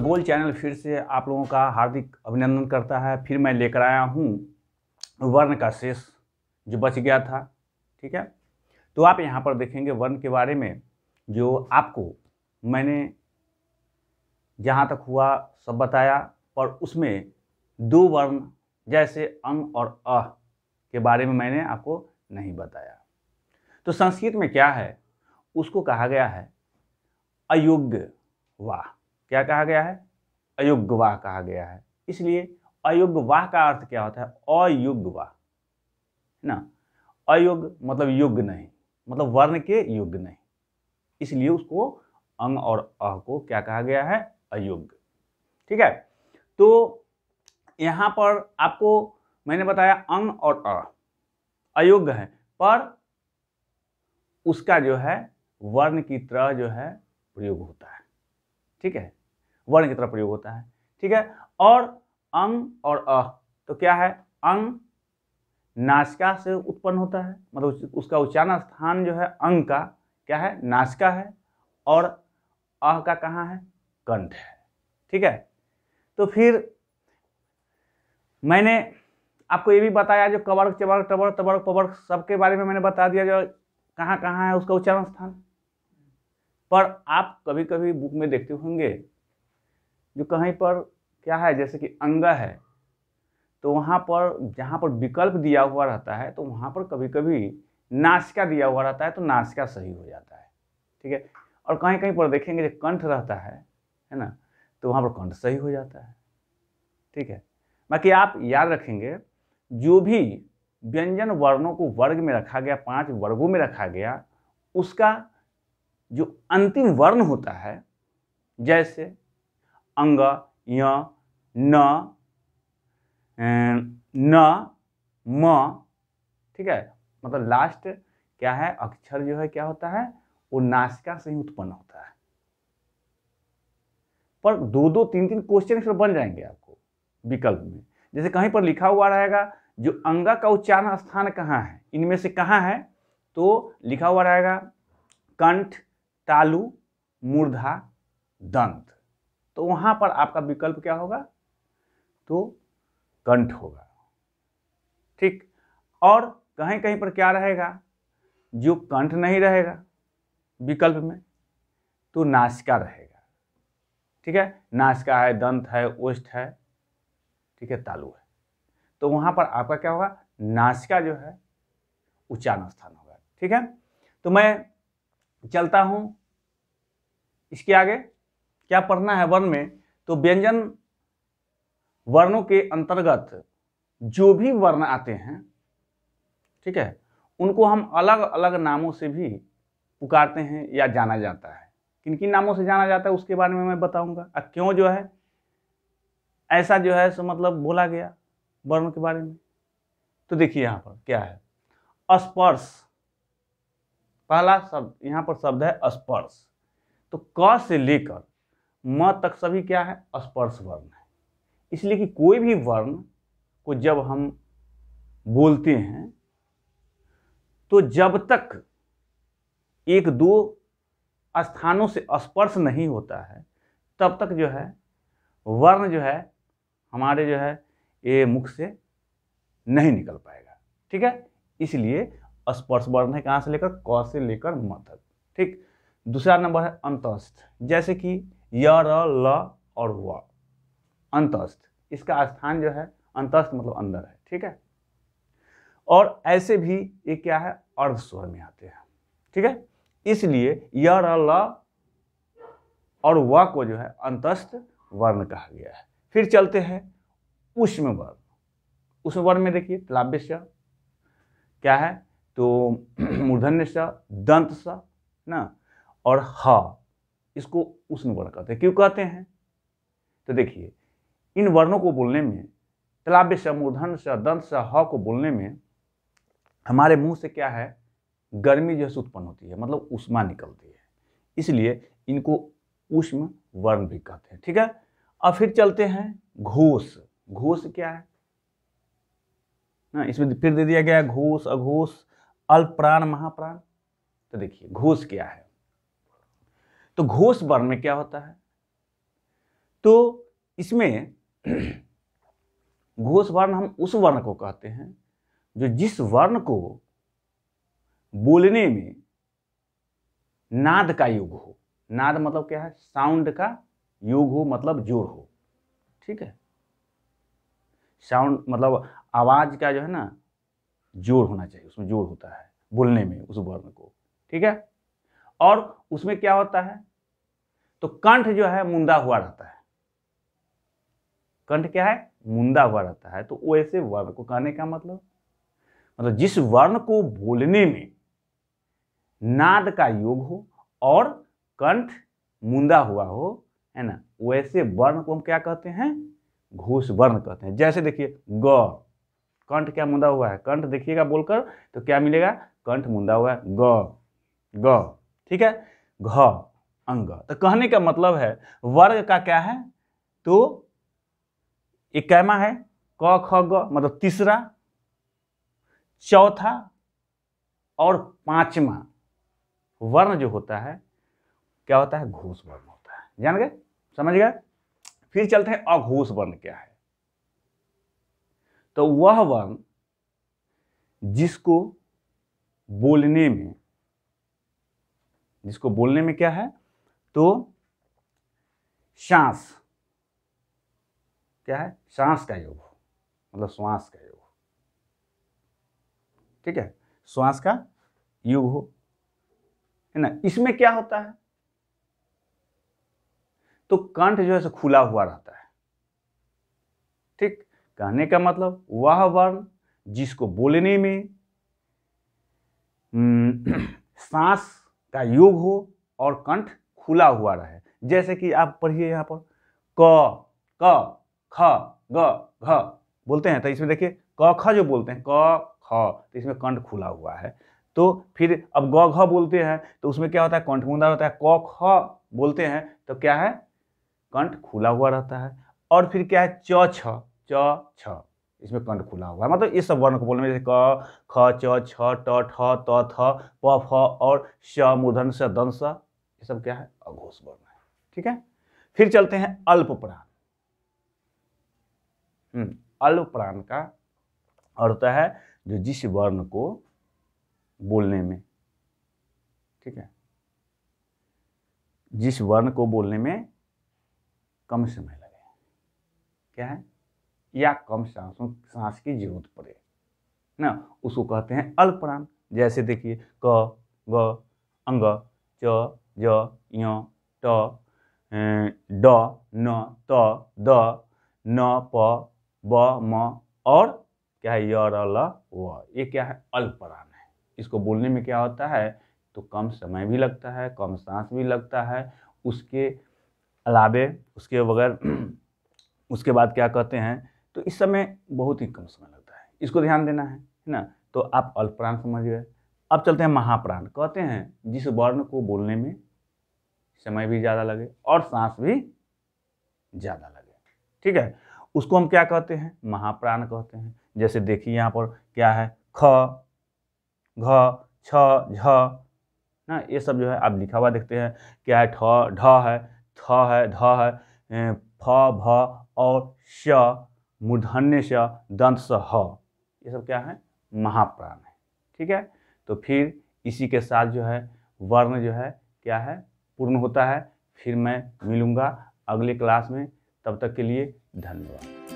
खगोल चैनल फिर से आप लोगों का हार्दिक अभिनंदन करता है। फिर मैं लेकर आया हूँ वर्ण का शेष जो बच गया था। ठीक है, तो आप यहाँ पर देखेंगे वर्ण के बारे में जो आपको मैंने जहाँ तक हुआ सब बताया, पर उसमें दो वर्ण जैसे अंग और अ के बारे में मैंने आपको नहीं बताया। तो संस्कृत में क्या है, उसको कहा गया है अयोग्य वाह। क्या कहा गया है? अयोग्य वाह कहा गया है। इसलिए अयोग्य वाह का अर्थ क्या होता है? अयोग्य वाह, है ना। अयोग्य मतलब योग्य नहीं, मतलब वर्ण के योग्य नहीं, इसलिए उसको अंग और अ को क्या कहा गया है? अयोग्य। ठीक है, तो यहां पर आपको मैंने बताया अंग और अ अयोग्य है, पर उसका जो है वर्ण की तरह जो है प्रयोग होता है। ठीक है, वर्ण की तरह प्रयोग होता है। ठीक है, और अंग और अ तो क्या है? अंग नासिका से उत्पन्न होता है, मतलब उसका उच्चारण स्थान जो है अंग का क्या है? नासिका है, और अह का कहाँ है? कंठ है। ठीक है, तो फिर मैंने आपको ये भी बताया जो कवर्ग चवर्ग टवर्ग तवर्ग पवर्ग सबके बारे में मैंने बता दिया जो कहाँ कहाँ है उसका उच्चारण स्थान। पर आप कभी कभी बुक में देखते होंगे जो कहीं पर क्या है, जैसे कि अंग है, तो वहाँ पर जहाँ पर विकल्प दिया हुआ रहता है तो वहाँ पर कभी कभी नासिका दिया हुआ रहता है, तो नासिका सही हो जाता है। ठीक है, और कहीं कहीं पर देखेंगे जो कंठ रहता है ना, तो वहाँ पर कंठ सही हो जाता है। ठीक है, बाकी आप याद रखेंगे जो भी व्यंजन वर्णों को वर्ग में रखा गया, 5 वर्गों में रखा गया, उसका जो अंतिम वर्ण होता है, जैसे अंग, य, न, न, म, ठीक है, मतलब लास्ट क्या है अक्षर जो है क्या होता है? वो नासिका से ही उत्पन्न होता है। पर 2-2, 3-3 क्वेश्चन फिर बन जाएंगे आपको विकल्प में। जैसे कहीं पर लिखा हुआ रहेगा जो अंग का उच्चारण स्थान कहाँ है, इनमें से कहाँ है, तो लिखा हुआ रहेगा कंठ, तालु, मूर्धा, दंत। तो वहां पर आपका विकल्प क्या होगा? तो कंठ होगा। ठीक, और कहीं कहीं पर क्या रहेगा, जो कंठ नहीं रहेगा विकल्प में, तो नासिका रहेगा। ठीक है, नासिका है, दंत है, ओष्ठ है, ठीक है, तालु है, तो वहां पर आपका क्या होगा? नासिका जो है उच्चारण स्थान होगा। ठीक है, तो मैं चलता हूं इसके आगे। क्या पढ़ना है वर्ण में? तो व्यंजन वर्णों के अंतर्गत जो भी वर्ण आते हैं, ठीक है, उनको हम अलग अलग नामों से भी पुकारते हैं या जाना जाता है। किन किन नामों से जाना जाता है उसके बारे में मैं बताऊंगा, क्यों जो है ऐसा जो है सो मतलब बोला गया वर्ण के बारे में। तो देखिए यहाँ पर क्या है, स्पर्श। पहला शब्द यहाँ पर शब्द है स्पर्श। तो क से लेकर म तक सभी क्या है? स्पर्श वर्ण है। इसलिए कि कोई भी वर्ण को जब हम बोलते हैं तो जब तक 1-2 स्थानों से स्पर्श नहीं होता है तब तक जो है वर्ण जो है हमारे जो है ये मुख से नहीं निकल पाएगा। ठीक है, इसलिए स्पर्श वर्ण है कहाँ से लेकर? क से लेकर म तक। ठीक, दूसरा नंबर है अंतस्थ, जैसे कि य, र, ल और व। अंतस्थ, इसका स्थान जो है अंतस्थ मतलब अंदर है। ठीक है, और ऐसे भी ये क्या है? अर्ध स्वर में आते हैं। ठीक है, इसलिए य, र, ल और व को जो है अंतस्थ वर्ण कहा गया है। फिर चलते हैं ऊष्म वर्ण। ऊष्म वर्ण में देखिए तालव्य स क्या है, तो मूर्धन्य स, दंत स ना, और ह, इसको ऊष्म वर्ण कहते हैं। क्यों कहते हैं? तो देखिए इन वर्णों को बोलने में, तालव्य स, मूर्धन्य स, दंत स, ह को बोलने में हमारे मुंह से क्या है? गर्मी जैसे उत्पन्न होती है, मतलब ऊष्मा निकलती है, इसलिए इनको ऊष्म वर्ण भी कहते हैं। ठीक है, अब फिर चलते हैं घोष। घोष क्या है ना, इसमें फिर दे दिया गया है घोष, अघोष, अल्प प्राण, महाप्राण। तो देखिए घोष क्या है, तो घोष वर्ण में क्या होता है? तो इसमें घोष वर्ण हम उस वर्ण को कहते हैं जो जिस वर्ण को बोलने में नाद का योग हो। नाद मतलब क्या है? साउंड का योग हो, मतलब जोड़ हो। ठीक है, साउंड मतलब आवाज का जो है ना जोड़ होना चाहिए, उसमें जोड़ होता है बोलने में उस वर्ण को। ठीक है, और उसमें क्या होता है, तो कंठ जो है मुंदा हुआ रहता है। कंठ क्या है? मुंदा हुआ रहता है। तो वैसे वर्ण को कहने का मतलब जिस वर्ण को बोलने में नाद का योग हो और कंठ मुंदा हुआ हो, है ना, वैसे वर्ण को हम क्या कहते हैं? घोष वर्ण कहते हैं। जैसे देखिए ग, कंठ क्या मुंदा हुआ है? कंठ देखिएगा बोलकर तो क्या मिलेगा? कंठ मुंदा हुआ है, ग ग। ठीक है, घ अंग। तो कहने का मतलब है वर्ग का क्या है? तो एक कैमा है क ख ग, मतलब तीसरा, चौथा और पांचवा वर्ण जो होता है क्या होता है? घोष वर्ण होता है। जान गए, समझ गए? फिर चलते हैं अघोष वर्ण क्या है। तो वह वर्ण जिसको बोलने में क्या है? तो सांस क्या है? सांस का योग हो, मतलब श्वास का योग हो। ठीक है, श्वास का योग हो, है ना। इसमें क्या होता है? तो कंठ जो है सो खुला हुआ रहता है। ठीक, कहने का मतलब वह वर्ण जिसको बोलने में सांस का योग हो और कंठ खुला हुआ रहे। जैसे कि आप पढ़िए यहाँ पर क क ख ग घ बोलते हैं, तो इसमें देखिए क ख जो बोलते हैं, क ख, तो इसमें कंठ खुला हुआ है। तो फिर अब ग घ बोलते हैं तो उसमें क्या होता है? कंठ मुंदा होता है। क ख बोलते हैं तो क्या है? कंठ खुला हुआ रहता है। और फिर क्या है? च छ, इसमें कंठ खुला हुआ है। मतलब इस सब वर्ण को बोलने में जैसे क ख च छ ट ठ त थ प फ और श मूर्धन स दंत स, ये सब क्या है? अघोष वर्ण है। ठीक है, फिर चलते हैं अल्प प्राण। अल्प प्राण का अर्थ होता है जो जिस वर्ण को बोलने में, ठीक है, जिस वर्ण को बोलने में कम समय लगे, क्या है, या कम सांस की जरूरत पड़े ना, उसको कहते हैं अल्प प्राण। जैसे देखिए क ग अंग च ज य ट ड न त द न प ब म और क्या है? य र ल व। ये क्या है? अल्प प्राण है। इसको बोलने में क्या होता है? तो कम समय भी लगता है, कम सांस भी लगता है। उसके अलावे उसके बगैर उसके बाद क्या कहते हैं? तो इस समय बहुत ही कम समय लगता है, इसको ध्यान देना है ना। तो आप अल्प प्राण समझ गए। अब चलते हैं महाप्राण। कहते हैं जिस वर्ण को बोलने में समय भी ज़्यादा लगे और सांस भी ज़्यादा लगे। ठीक है, उसको हम क्या कहते हैं? महाप्राण कहते हैं। जैसे देखिए यहाँ पर क्या है? ख घ छ झ ना, ये सब जो है आप लिखा हुआ देखते हैं। क्या है? ठ ढ है, थ है, ध है, फ भ और श मूर्धन्य श दंत स ह, ये सब क्या है? महाप्राण है। ठीक है, तो फिर इसी के साथ जो है वर्ण जो है क्या है? पूर्ण होता है। फिर मैं मिलूँगा अगले क्लास में, तब तक के लिए धन्यवाद।